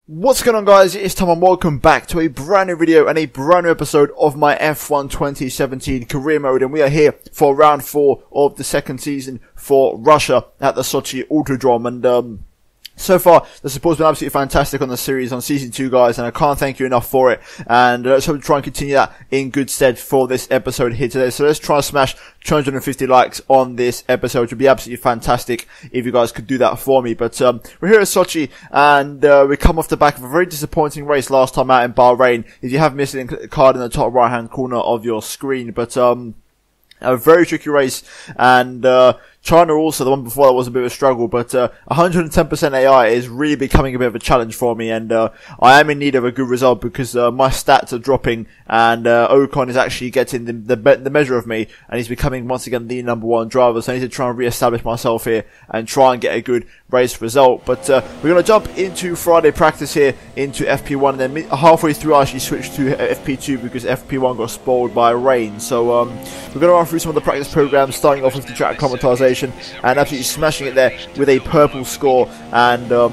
What's going on, guys? It's Tom and welcome back to a brand new video and a brand new episode of my F1 2017 career mode, and we are here for round 4 of the second season for Russia at the Sochi Autodrome. And so far, the support's been absolutely fantastic on the series, on season 2, guys, and I can't thank you enough for it. And let's hope to try and continue that in good stead for this episode here today. So let's try and smash 250 likes on this episode, which would be absolutely fantastic if you guys could do that for me. But we're here at Sochi, and we come off the back of a very disappointing race last time out in Bahrain. If you have missed it, a card in the top right hand corner of your screen. But a very tricky race, and China also, the one before that was a bit of a struggle, but 110% AI is really becoming a bit of a challenge for me, and I am in need of a good result because my stats are dropping, and Ocon is actually getting the measure of me, and he's becoming once again the #1 driver, so I need to try and re-establish myself here and try and get a good race result. But we're going to jump into Friday practice here into FP1, and then halfway through I actually switched to FP2 because FP1 got spoiled by rain. So we're going to run through some of the practice programs, starting off with the track acclimatization and absolutely smashing it there with a purple score, and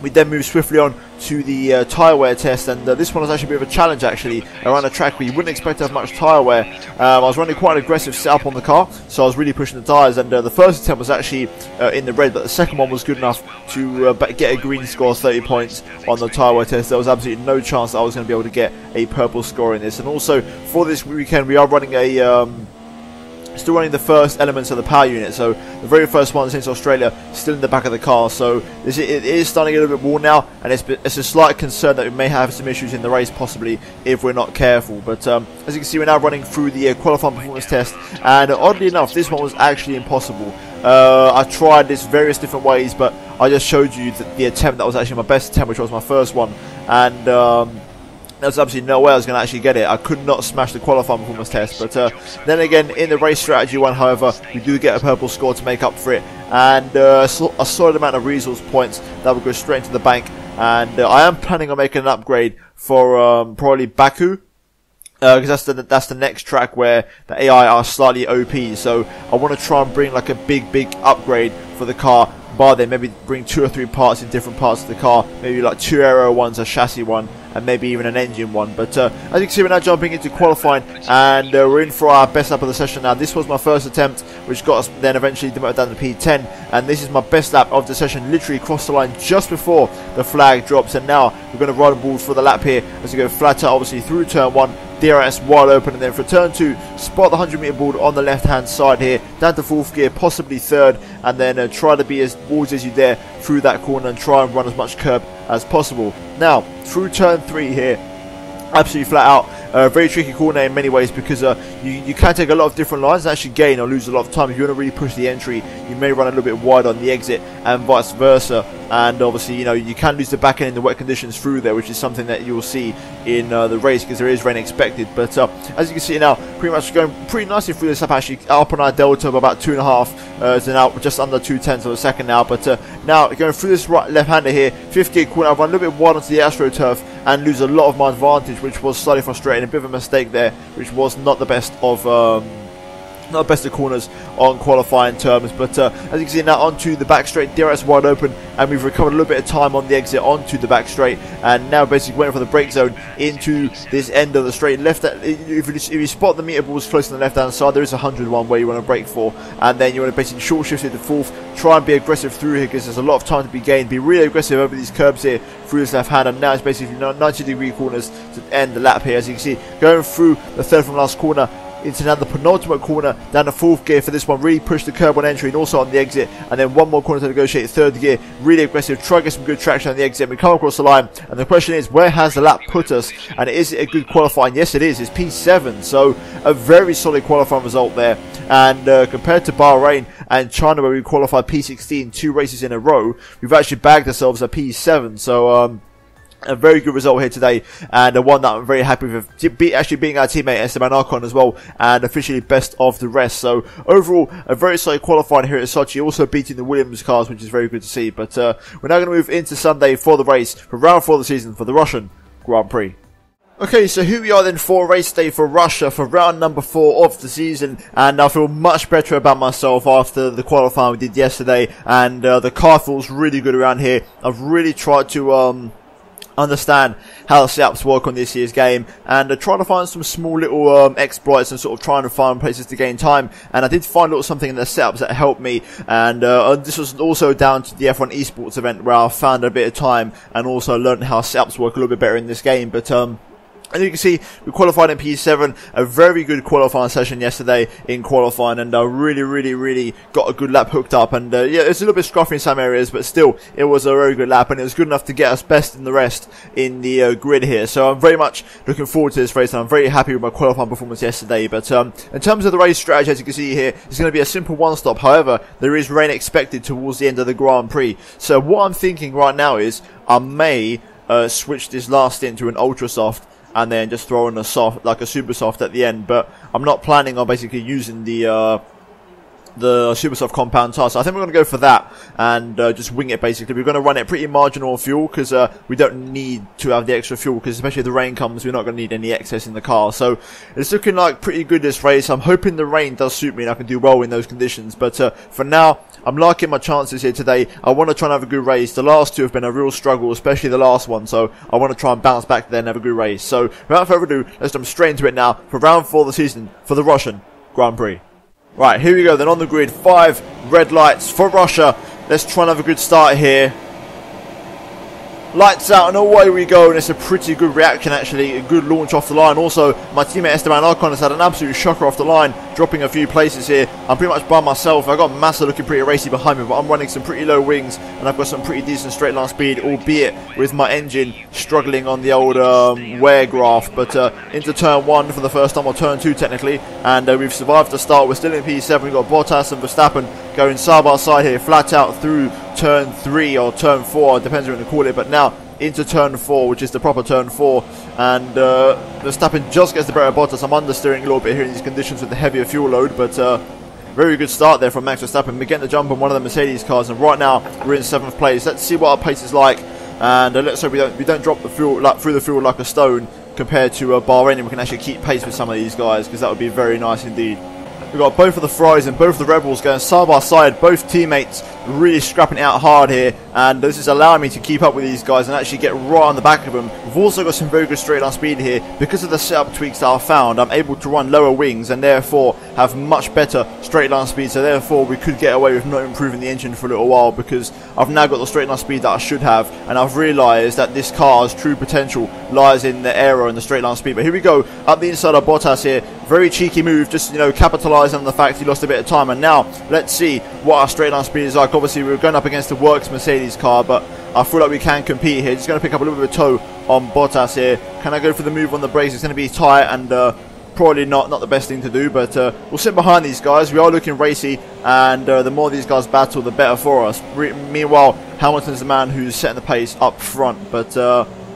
we then move swiftly on to the tyre wear test, and this one was actually a bit of a challenge actually around a track where you wouldn't expect to have much tyre wear. I was running quite an aggressive setup on the car, so I was really pushing the tyres, and the first attempt was actually in the red, but the second one was good enough to get a green score, 30 points on the tyre wear test. There was absolutely no chance that I was going to be able to get a purple score in this. And also for this weekend we are running a still running the first elements of the power unit, so the very first one since Australia, still in the back of the car. So it is starting to get a little bit worn now, and it's a slight concern that we may have some issues in the race possibly if we're not careful. But as you can see, we're now running through the qualifying performance test, and oddly enough this one was actually impossible. I tried this various different ways, but I just showed you the attempt that was actually my best attempt, which was my first one, and there's absolutely no way I was going to actually get it. I could not smash the qualifying performance test. But then again, in the race strategy one, however, we do get a purple score to make up for it, and a solid amount of resource points that will go straight into the bank. And I am planning on making an upgrade for probably Baku, because that's the next track where the AI are slightly OP. So I want to try and bring like a big upgrade for the car. By then, maybe bring 2 or 3 parts in different parts of the car, maybe like 2 aero ones, a chassis one, and maybe even an engine one. But as you can see, we're now jumping into qualifying, and we're in for our best lap of the session now. This was my first attempt, which got us then eventually demoted down to P10, and this is my best lap of the session, literally crossed the line just before the flag drops. And now we're going to ride the balls for the lap here as we go flat out, obviously through turn 1, DRS wide open, and then for turn 2, spot the 100-meter board on the left hand side here, down to 4th gear, possibly 3rd, and then try to be as ballsy as you dare through that corner and try and run as much curb as possible. Now through turn 3 here, absolutely flat out. Very tricky corner in many ways because you can take a lot of different lines and actually gain or lose a lot of time. If you want to really push the entry, you may run a little bit wide on the exit and vice versa. And obviously, you know, you can lose the back end in the wet conditions through there, which is something that you will see in the race because there is rain expected. But as you can see now, pretty much going pretty nicely through this lap, actually up on our delta of about 2.5, so now just under 2/10 of a second now. But now going through this left-hander here, 5th gear corner, I run a little bit wide onto the AstroTurf and lose a lot of my advantage, which was slightly frustrating. A bit of a mistake there, which was not the best of corners on qualifying terms. But as you can see now, onto the back straight, DRS wide open, and we've recovered a little bit of time on the exit onto the back straight, and now basically waiting for the brake zone into this end of the straight left. If you spot the meter balls close to the left hand side, there is a 101 where you want to brake for, and then you want to basically short shift it to 4th, try and be aggressive through here because there's a lot of time to be gained, be really aggressive over these curbs here through this left hand. And now it's basically 90-degree corners to end the lap here, as you can see, going through the 3rd from last corner into now the penultimate corner, down to 4th gear for this one, really push the curb on entry and also on the exit, and then one more corner to negotiate, 3rd gear, really aggressive, try to get some good traction on the exit. We come across the line, and the question is, where has the lap put us, and is it a good qualifying? Yes it is, it's P7, so a very solid qualifying result there. And compared to Bahrain and China, where we qualified P16 2 races in a row, we've actually bagged ourselves a P7, so a very good result here today, and one that I'm very happy with. Actually beating our teammate Esteban Ocon as well, and officially best of the rest. So overall, a very solid qualifying here at Sochi, also beating the Williams cars, which is very good to see. But we're now going to move into Sunday for the race, for round 4 of the season, for the Russian Grand Prix. Okay, so here we are then for race day for Russia for round number 4 of the season, and I feel much better about myself after the qualifying we did yesterday, and the car feels really good around here. I've really tried to understand how the setups work on this year's game, and trying to find some small little exploits and sort of trying to find places to gain time. And I did find a little something in the setups that helped me, and this was also down to the F1 esports event where I found a bit of time and also learned how setups work a little bit better in this game. But as you can see, we qualified in P7, a very good qualifying session yesterday in qualifying, and really got a good lap hooked up. And yeah, it's a little bit scruffy in some areas, but still, it was a very good lap, and it was good enough to get us best in the rest in the grid here. So I'm very much looking forward to this race, and I'm very happy with my qualifying performance yesterday. But in terms of the race strategy, as you can see here, it's going to be a simple one-stop. However, there is rain expected towards the end of the Grand Prix. So what I'm thinking right now is I may switch this last stint to an ultra soft, and then just throw in a soft, like a super soft at the end. But I'm not planning on basically using the super soft compound tire. So I think we're going to go for that and just wing it basically. We're going to run it pretty marginal fuel because we don't need to have the extra fuel, because especially if the rain comes, we're not going to need any excess in the car. So it's looking like pretty good this race. I'm hoping the rain does suit me and I can do well in those conditions. But for now, I'm liking my chances here today. I want to try and have a good race. The last two have been a real struggle, especially the last one. So I want to try and bounce back there and have a good race. So without further ado, let's jump straight into it now for round 4 of the season for the Russian Grand Prix. Right, here we go then on the grid. 5 red lights for Russia. Let's try and have a good start here. Lights out and away we go, and it's a pretty good reaction actually, a good launch off the line. Also, my teammate Esteban Ocon has had an absolute shocker off the line, dropping a few places here. I'm pretty much by myself. I've got Massa looking pretty racy behind me, but I'm running some pretty low wings, and I've got some pretty decent straight line speed, albeit with my engine struggling on the old wear graph. But into turn 1 for the first time, or turn 2 technically, and we've survived the start. We're still in P7. We've got Bottas and Verstappen going side by side here, flat out through turn 3 or turn 4, depends what you want to call it. But now into turn 4, which is the proper turn 4, and Verstappen just gets the better of Bottas. I'm understeering a little bit here in these conditions with the heavier fuel load, but very good start there from Max Verstappen. We're getting the jump on one of the Mercedes cars, and right now we're in 7th place. Let's see what our pace is like, and let's hope we don't drop the fuel through the fuel like a stone compared to Bahrain, and we can actually keep pace with some of these guys, because that would be very nice indeed. We've got both of the Ferraris and both of the Rebels going side by side, both teammates really scrapping it out hard here, and this is allowing me to keep up with these guys and actually get right on the back of them. We've also got some very good straight line speed here. Because of the setup tweaks that I've found, I'm able to run lower wings and therefore have much better straight line speed, so therefore we could get away with not improving the engine for a little while, because I've now got the straight line speed that I should have, and I've realised that this car's true potential lies in the aero and the straight line speed. But here we go, up the inside of Bottas here. Very cheeky move, just, you know, capitalising on the fact he lost a bit of time. And now let's see what our straight line speed is like. Obviously we're going up against the works Mercedes car, but I feel like we can compete here. Just going to pick up a little bit of toe on Bottas here. Can I go for the move on the brakes? It's going to be tight and probably not the best thing to do, but we'll sit behind these guys. We are looking racy, and the more these guys battle, the better for us. Meanwhile, Hamilton's the man who's setting the pace up front, but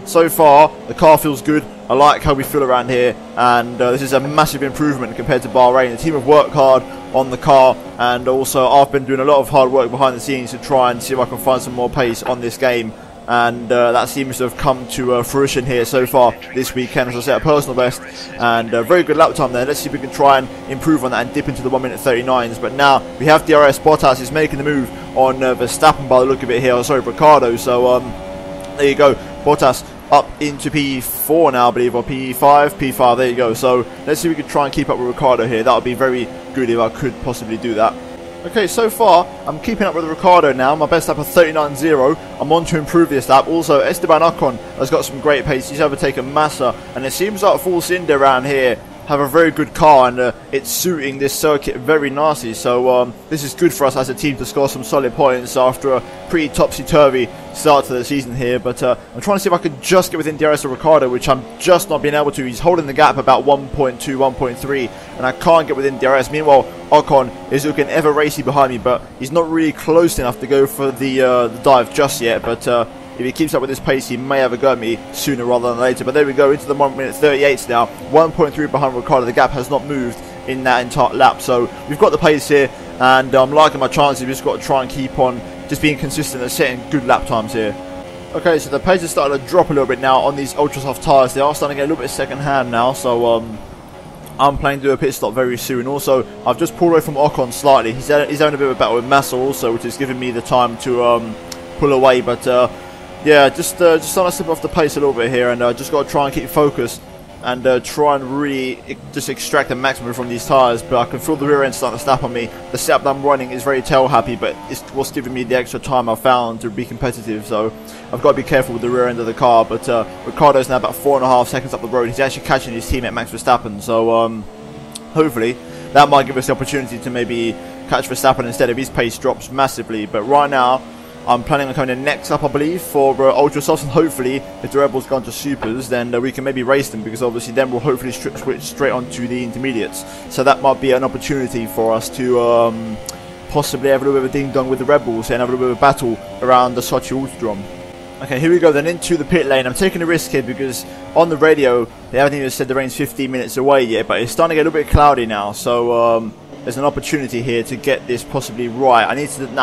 so far the car feels good. I like how we feel around here, and this is a massive improvement compared to Bahrain. The team have worked hard on the car, and also I've been doing a lot of hard work behind the scenes to try and see if I can find some more pace on this game, and that seems to have come to fruition here so far this weekend, as I set a personal best, and very good lap time there. Let's see if we can try and improve on that and dip into the 1:39s. But now we have DRS. Bottas is making the move on Verstappen by the look of it here, sorry, Ricardo. So there you go, Bottas up into P4 now, I believe, or P5, there you go. So let's see if we can try and keep up with Ricardo here. That would be very good if I could possibly do that. Okay, so far I'm keeping up with Ricardo now. My best lap of 39.0. I'm on to improve this lap. Also, Esteban Ocon has got some great pace. He's overtaken Massa, and it seems like Force India around here have a very good car, and it's suiting this circuit very nicely. So this is good for us as a team to score some solid points after a pretty topsy-turvy start to the season here. But I'm trying to see if I can just get within DRS of Ricardo, which I'm just not being able to. He's holding the gap about 1.2, 1.3, and I can't get within DRS. Meanwhile, Ocon is looking ever racy behind me, but he's not really close enough to go for the dive just yet. But if he keeps up with this pace, he may have a go at me sooner rather than later. But there we go, into the 1:38 now. 1.3 behind Ricardo. The gap has not moved in that entire lap. So we've got the pace here, and I'm liking my chances. We've just got to try and keep on just being consistent and setting good lap times here. Okay, so the pace is starting to drop a little bit now on these ultra soft tyres. They are starting to get a little bit second hand now. So I'm planning to do a pit stop very soon. Also, I've just pulled away from Ocon slightly. He's having a bit of a battle with Massa also, which is giving me the time to pull away. But Yeah, just trying to slip off the pace a little bit here, and just got to try and keep focused and try and really just extract the maximum from these tyres. But I can feel the rear end starting to snap on me. The setup that I'm running is very tail happy, but it's what's giving me the extra time I found to be competitive. So I've got to be careful with the rear end of the car. But Ricciardo's now about 4.5 seconds up the road. He's actually catching his teammate Max Verstappen. So hopefully that might give us the opportunity to maybe catch Verstappen instead if his pace drops massively. But right now, I'm planning on coming in next up, I believe, for Ultra Softs, and hopefully, if the Red Bulls go on to Supers, then we can maybe race them, because obviously then we'll hopefully switch straight onto the Intermediates. So that might be an opportunity for us to possibly have a little bit of a ding-dong with the Red Bulls and have a little bit of a battle around the Sochi Autodrome. Okay, here we go then into the pit lane. I'm taking a risk here because on the radio, they haven't even said the rain's 15 minutes away yet, but it's starting to get a little bit cloudy now, so there's an opportunity here to get this possibly right. I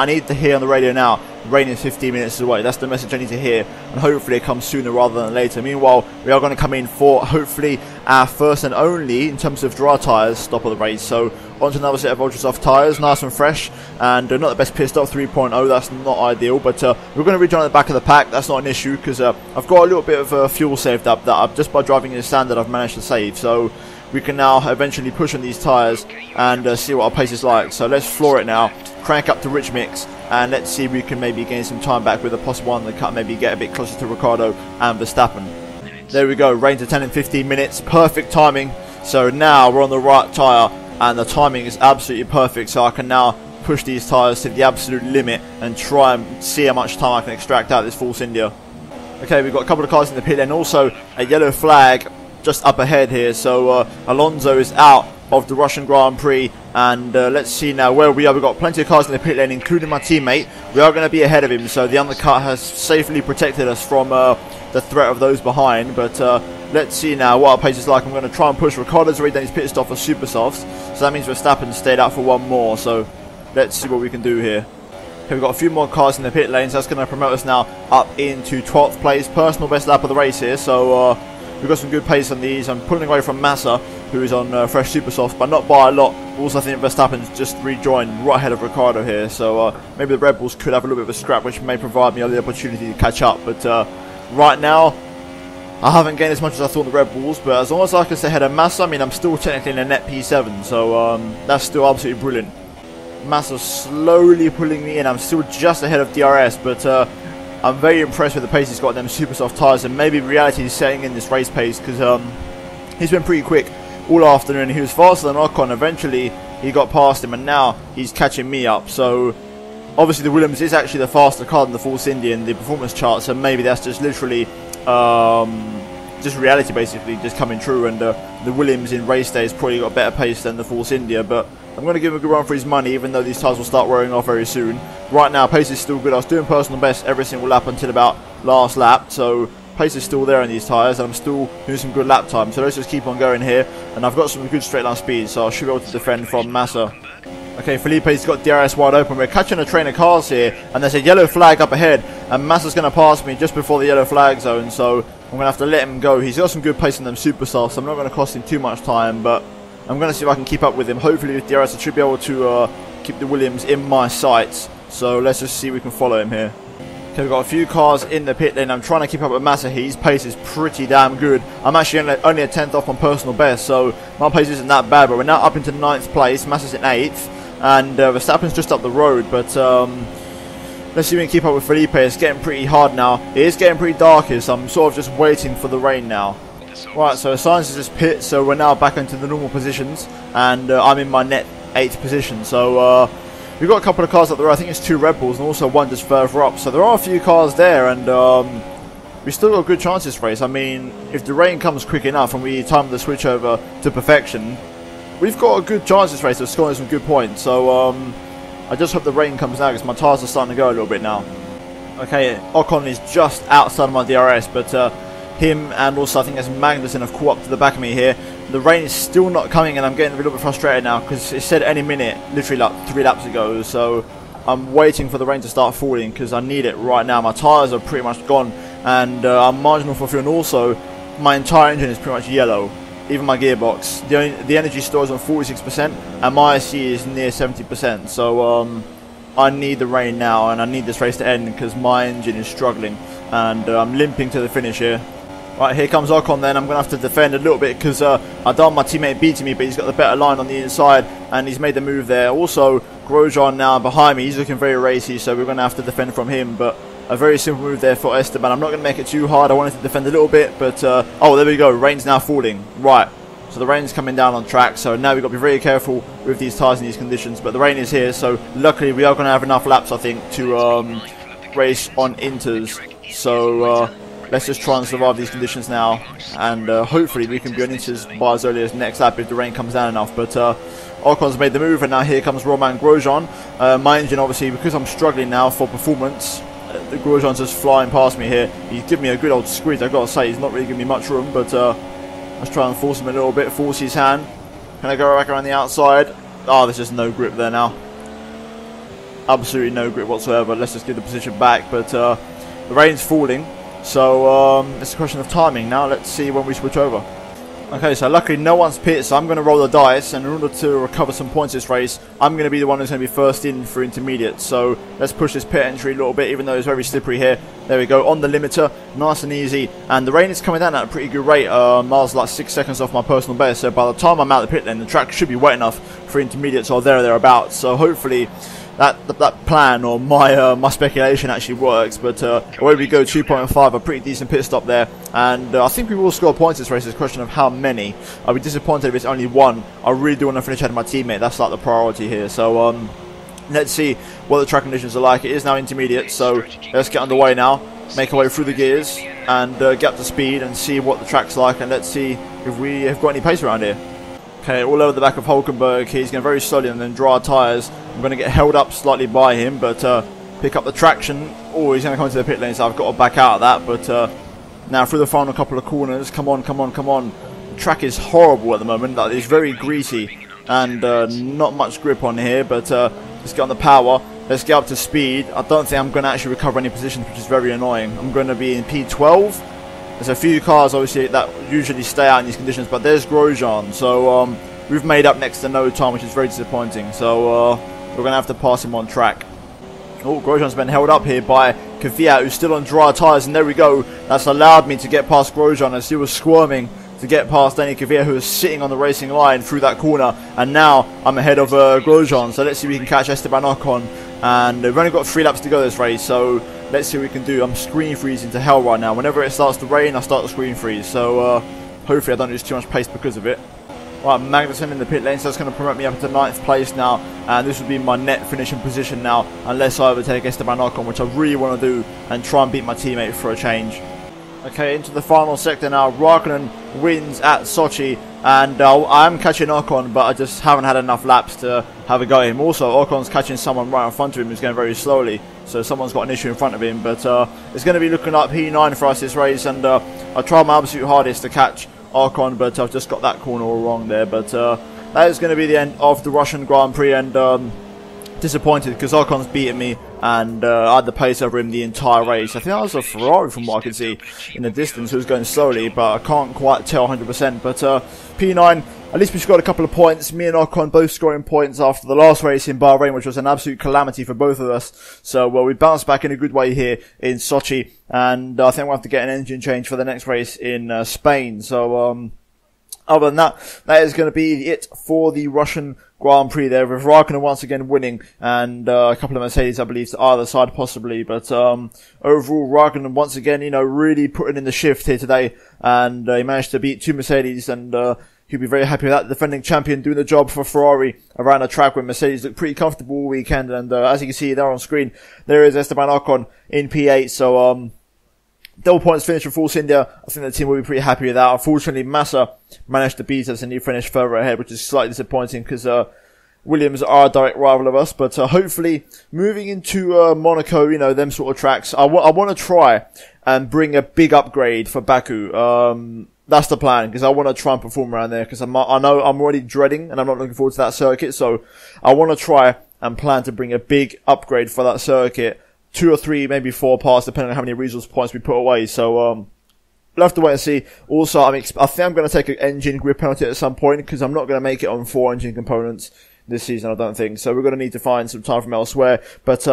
need to hear on the radio now, rain is 15 minutes away. That's the message I need to hear, and hopefully it comes sooner rather than later. Meanwhile, we are going to come in for hopefully our first and only, in terms of dry tyres, stop of the race. So onto another set of Ultra Soft tyres, nice and fresh, and not the best pit stop, 3.0, that's not ideal, but we're going to rejoin at the back of the pack. That's not an issue, because I've got a little bit of fuel saved up that just by driving in the standard I've managed to save. So we can now eventually push on these tyres and see what our pace is like. So let's floor it now, crank up to rich mix, and let's see if we can maybe gain some time back with a possible undercut, maybe get a bit closer to Ricciardo and Verstappen. There we go, rain to 10 in 15 minutes, perfect timing. So now we're on the right tyre, and the timing is absolutely perfect, so I can now push these tyres to the absolute limit and try and see how much time I can extract out of this Force India. Okay, we've got a couple of cars in the pit lane, also a yellow flag just up ahead here, so Alonso is out of the Russian Grand Prix, and let's see now where we are. We've got plenty of cars in the pit lane, including my teammate. We are going to be ahead of him, so the undercut has safely protected us from the threat of those behind, but let's see now what our pace is like. I'm going to try and push. Ricciardo's already done his pit stop for Super Softs, so that means Verstappen stayed out for one more, so let's see what we can do here. Okay, we've got a few more cars in the pit lane, so that's going to promote us now up into 12th place. Personal best lap of the race here, so we've got some good pace on these. I'm pulling away from Massa, who is on fresh Super Soft, but not by a lot. Also, I think Verstappen's just rejoined right ahead of Ricciardo here, so maybe the Red Bulls could have a little bit of a scrap, which may provide me the opportunity to catch up. But right now, I haven't gained as much as I thought in the Red Bulls, but as long as I can stay ahead of Massa, I mean, I'm still technically in a net P7, so that's still absolutely brilliant. Massa's slowly pulling me in. I'm still just ahead of DRS, but I'm very impressed with the pace he's got on them super soft tyres, and maybe reality is setting in this race pace, because he's been pretty quick all afternoon. He was faster than Ocon. Eventually he got past him, and now he's catching me up. So obviously the Williams is actually the faster car than the Force India in the performance chart, so maybe that's just literally just reality basically just coming true, and the Williams in race day has probably got better pace than the Force India. But I'm going to give him a good run for his money, even though these tyres will start wearing off very soon. Right now, pace is still good. I was doing personal best every single lap until about last lap, so pace is still there on these tyres, and I'm still doing some good lap time. So let's just keep on going here, and I've got some good straight line speed, so I should be able to defend from Massa. Okay, Felipe's got DRS wide open. We're catching a train of cars here, and there's a yellow flag up ahead, and Massa's going to pass me just before the yellow flag zone, so I'm going to have to let him go. He's got some good pace on them super softs, so I'm not going to cost him too much time, but I'm going to see if I can keep up with him. Hopefully with DRS I should be able to keep the Williams in my sights, so let's just see if we can follow him here. Okay, we've got a few cars in the pit lane. I'm trying to keep up with Massa. His pace is pretty damn good. I'm actually only a 10th off on personal best, so my pace isn't that bad, but we're now up into 9th place. Massa's in 8th, and Verstappen's just up the road, but let's see if we can keep up with Felipe. It's getting pretty hard now. It is getting pretty dark here, so I'm sort of just waiting for the rain now. Right, so science is just pit, so we're now back into the normal positions, and I'm in my net 8th position. So we've got a couple of cars up there. I think it's 2 Red Bulls and also one just further up. So there are a few cars there, and we still got a good chance this race. I mean, if the rain comes quick enough and we time the switch over to perfection, we've got a good chance this race of scoring some good points. So I just hope the rain comes now, because my tyres are starting to go a little bit now. Okay, Ocon is just outside of my DRS, but him and also I think there's Magnussen have caught up to the back of me here. The rain is still not coming, and I'm getting a little bit frustrated now, because it said any minute, literally like 3 laps ago. So I'm waiting for the rain to start falling, because I need it right now. My tyres are pretty much gone, and I'm marginal for fuel, and also my entire engine is pretty much yellow, even my gearbox. The energy store is on 46%, and my IC is near 70%. So I need the rain now, and I need this race to end, because my engine is struggling. and I'm limping to the finish here. Right, here comes Ocon then. I'm going to have to defend a little bit because I don't want my teammate beating me, but he's got the better line on the inside and he's made the move there. Also, Grosjean now behind me. He's looking very racy, so we're going to have to defend from him. But a very simple move there for Esteban. I'm not going to make it too hard. I wanted to defend a little bit, but oh, there we go. Rain's now falling. Right, so the rain's coming down on track, so now we've got to be very careful with these tyres in these conditions. But the rain is here, so luckily we are going to have enough laps, I think, to race on inters. So let's just try and survive these conditions now, and hopefully we can be on inters by as early as next lap if the rain comes down enough. But Ocon's made the move, and now here comes Romain Grosjean. My engine, obviously, because I'm struggling now for performance, the Grosjean's just flying past me here. He's giving me a good old squeeze, I've got to say. He's not really giving me much room, but let's try and force him a little bit, force his hand. Can I go back around the outside? Oh, there's just no grip there now. Absolutely no grip whatsoever. Let's just give the position back, but the rain's falling, so it's a question of timing now. Let's see when we switch over. Okay, so luckily no one's pit, so I'm going to roll the dice, and in order to recover some points this race, I'm going to be the one who's going to be first in for intermediate. So let's push this pit entry a little bit, even though it's very slippery here. There we go, on the limiter, nice and easy, and the rain is coming down at a pretty good rate. Miles like 6 seconds off my personal best, so by the time I'm out the pit lane, the track should be wet enough for intermediates or thereabouts. So hopefully that plan, or my speculation, actually works. But away we go, 2.5, a pretty decent pit stop there, and I think we will score points this race. It's a question of how many. I'll be disappointed if it's only one. I really do want to finish ahead of my teammate. That's like the priority here. So let's see what the track conditions are like. It is now intermediate, so let's get underway now, make our way through the gears, and get up to speed and see what the track's like, and let's see if we have got any pace around here. Okay, all over the back of Hulkenberg. He's going very slowly and then dry tyres. I'm going to get held up slightly by him, but pick up the traction. Oh, he's going to come into the pit lane, so I've got to back out of that. But now through the final couple of corners. Come on, come on, come on. The track is horrible at the moment. Like, it's very greasy and not much grip on here, but let's get on the power. Let's get up to speed. I don't think I'm going to actually recover any positions, which is very annoying. I'm going to be in P12. There's a few cars, obviously, that usually stay out in these conditions, but there's Grosjean, so we've made up next to no time, which is very disappointing. So we're going to have to pass him on track. Oh, Grosjean's been held up here by Kvyat, who's still on dry tyres, and there we go. That's allowed me to get past Grosjean as he was squirming to get past Danny Kvyat, who was sitting on the racing line through that corner, and now I'm ahead of Grosjean. So let's see if we can catch Esteban Ocon, and we've only got 3 laps to go this race, so let's see what we can do. I'm screen freezing to hell right now. Whenever it starts to rain, I start to screen freeze. So hopefully I don't lose too much pace because of it. Right, Magnussen in the pit lane, so that's going to promote me up into 9th place now. And this will be my net finishing position now, unless I overtake Esteban Ocon, which I really want to do, and try and beat my teammate for a change. Okay, into the final sector now. Raikkonen wins at Sochi, and I am catching Ocon, but I just haven't had enough laps to have a go at him. Also, Ocon's catching someone right in front of him who's going very slowly, so someone's got an issue in front of him. But it's going to be looking like P9 for us this race, and I tried my absolute hardest to catch Ocon, but I've just got that corner all wrong there. But that is going to be the end of the Russian Grand Prix, and disappointed because Ocon's beaten me, and I had the pace over him the entire race. I think that was a Ferrari from what I could see in the distance, who was going slowly, but I can't quite tell 100%. But P9, at least we scored a couple of points. Me and Ocon both scoring points after the last race in Bahrain, which was an absolute calamity for both of us. So we bounced back in a good way here in Sochi, and I think we'll have to get an engine change for the next race in Spain. So other than that, that is going to be it for the Russian Grand Prix there, with Raikkonen once again winning, and a couple of Mercedes, I believe, to either side possibly. But overall, Raikkonen once again, you know, really putting in the shift here today, and he managed to beat 2 Mercedes, and he'll be very happy with that. The defending champion doing the job for Ferrari around a track where Mercedes looked pretty comfortable all weekend, and as you can see there on screen, there is Esteban Ocon in P8. So double points finish for Force India. I think the team will be pretty happy with that. Unfortunately, Massa managed to beat us and he finished further ahead, which is slightly disappointing because Williams are a direct rival of us. But hopefully, moving into Monaco, you know, them sort of tracks, I want to try and bring a big upgrade for Baku. That's the plan, because I want to try and perform around there, because I know I'm already dreading and I'm not looking forward to that circuit. So I want to try and plan to bring a big upgrade for that circuit. 2 or 3, maybe 4 parts, depending on how many resource points we put away. So we'll have to wait and see. Also, I think I'm going to take an engine grip penalty at some point, because I'm not going to make it on 4 engine components this season, I don't think. So we're going to need to find some time from elsewhere. But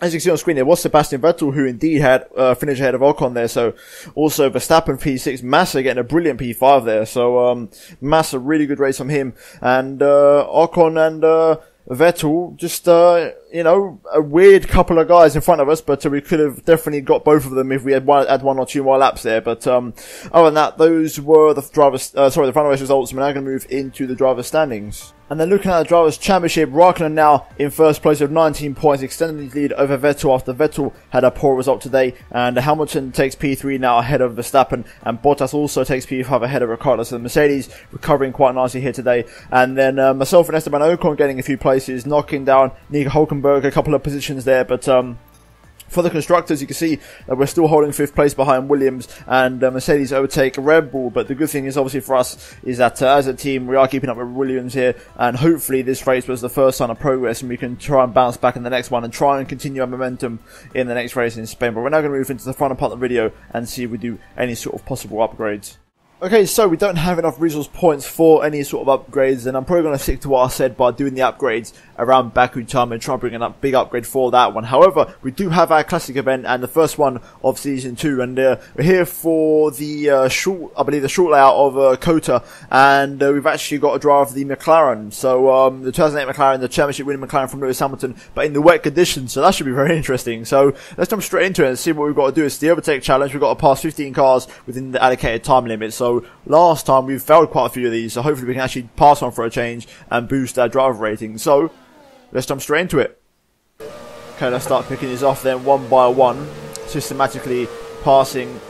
As you can see on screen, there was Sebastian Vettel, who indeed had finished ahead of Ocon there. So also Verstappen P6, Massa getting a brilliant P5 there. So Massa, really good race from him, and Ocon and Vettel, just, you know, a weird couple of guys in front of us, but we could have definitely got both of them if we had one or two more laps there. But other than that, those were the the final race results. We're now going to move into the driver's standings. And then looking at the Drivers' Championship, Raikkonen now in first place with 19 points, extending his lead over Vettel after Vettel had a poor result today. And Hamilton takes P3 now ahead of Verstappen, and Bottas also takes P5 ahead of Ricciardo. So the Mercedes recovering quite nicely here today. And then myself and Esteban Ocon getting a few places, knocking down Nico Hülkenberg a couple of positions there. But for the constructors, you can see that we're still holding 5th place behind Williams, and Mercedes overtake Red Bull. But the good thing is, obviously for us, is that as a team we are keeping up with Williams here, and hopefully this race was the first sign of progress and we can try and bounce back in the next one and try and continue our momentum in the next race in Spain. But we're now going to move into the final part of the video and see if we do any sort of possible upgrades. Okay, so we don't have enough resource points for any sort of upgrades, and I'm probably going to stick to what I said by doing the upgrades around Baku time and try and bring a big upgrade for that one. However, we do have our classic event and the first one of season 2, and we're here for the short layout of Kota, and we've actually got to drive the McLaren. So the 2008 McLaren, the championship winning McLaren from Lewis Hamilton, but in the wet conditions. So that should be very interesting. So let's jump straight into it and see what we've got to do. It's the overtake challenge. We've got to pass 15 cars within the allocated time limit. So last time we've failed quite a few of these, so hopefully we can actually pass on for a change and boost our driver rating. So let's jump straight into it. Okay, let's start picking these off then one by one, systematically passing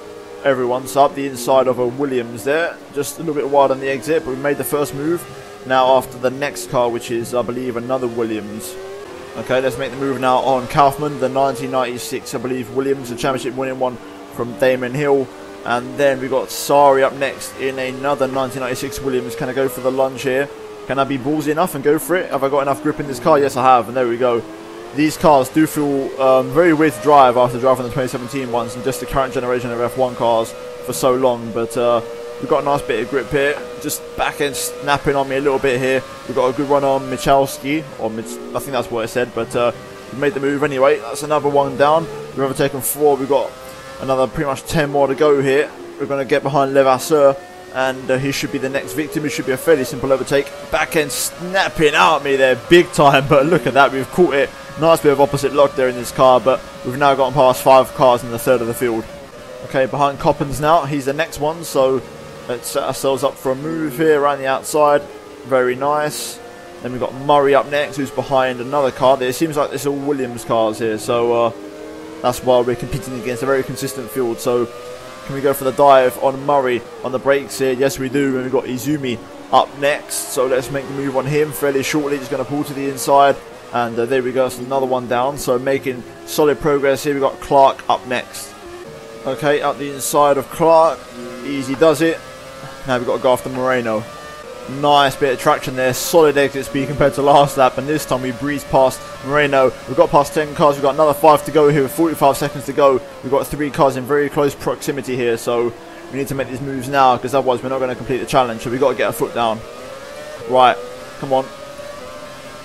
everyone. So up the inside of a Williams there, just a little bit wide on the exit, but we made the first move. Now after the next car, which is I believe another Williams. Okay, let's make the move now on Kaufman, the 1996 I believe Williams, the championship winning one from Damon Hill. And then we got Sari up next in another 1996 Williams. Can I go for the lunge here? Can I be ballsy enough and go for it? Have I got enough grip in this car? Yes, I have. And there we go. These cars do feel very weird to drive after driving the 2017 ones and just the current generation of F1 cars for so long. But we've got a nice bit of grip here. Just back end snapping on me a little bit here. We've got a good run on Michalski. I think that's what I said. But we made the move anyway. That's another one down. We've overtaken 4. We've got another pretty much 10 more to go here. We're going to get behind Levasseur, and he should be the next victim. It should be a fairly simple overtake. Back end snapping out at me there big time, but look at that, we've caught it. Nice bit of opposite lock there in this car, but we've now gotten past 5 cars in the third of the field. Okay, behind Coppens now, he's the next one, so let's set ourselves up for a move here around the outside. Very nice. Then we've got Murray up next, who's behind another car. It seems like there's all Williams cars here, so that's why we're competing against a very consistent field. So can we go for the dive on Murray on the brakes here? Yes, we do. And we've got Izumi up next. So let's make the move on him fairly shortly. Just going to pull to the inside. And there we go. So another one down. So making solid progress here. We've got Clark up next. Okay, up the inside of Clark. Easy does it. Now we've got to go after Moreno. Nice bit of traction there, solid exit speed compared to last lap, and this time we breezed past Moreno. We've got past 10 cars, we've got another 5 to go here with 45 seconds to go. We've got 3 cars in very close proximity here, so we need to make these moves now, because otherwise we're not going to complete the challenge, so we've got to get our foot down. Right, come on.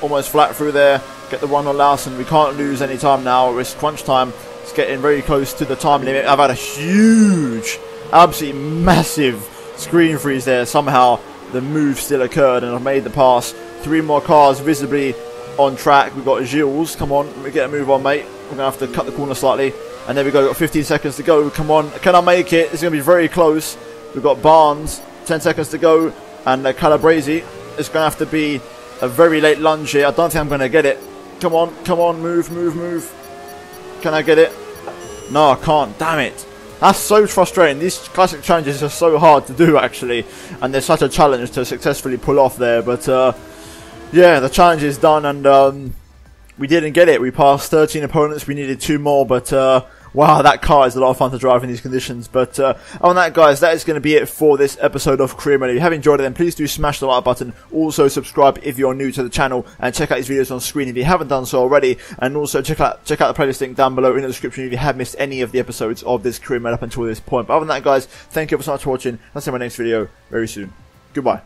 Almost flat through there, get the run on Lawson. We can't lose any time now, it's crunch time. It's getting very close to the time limit. I've had a huge, absolutely massive screen freeze there. Somehow the move still occurred and I've made the pass. 3 more cars visibly on track. We've got Gilles. Come on, let me get a move on, mate. We're going to have to cut the corner slightly. And there we go, got 15 seconds to go. Come on, can I make it? It's going to be very close. We've got Barnes, 10 seconds to go. And Calabrese. It's going to have to be a very late lunge here. I don't think I'm going to get it. Come on, move, move, move. Can I get it? No, I can't. Damn it. That's so frustrating. These classic challenges are so hard to do, actually, and there's such a challenge to successfully pull off there. But yeah, the challenge is done, and we didn't get it. We passed 13 opponents. We needed 2 more, but wow, that car is a lot of fun to drive in these conditions. But other than that, guys, that is going to be it for this episode of Career Mode. If you have enjoyed it, then please do smash the like button. Also, subscribe if you're new to the channel, and check out these videos on screen if you haven't done so already. And also check out the playlist link down below in the description if you have missed any of the episodes of this Career Mode up until this point. But other than that, guys, thank you so much for watching. I'll see you in my next video very soon. Goodbye.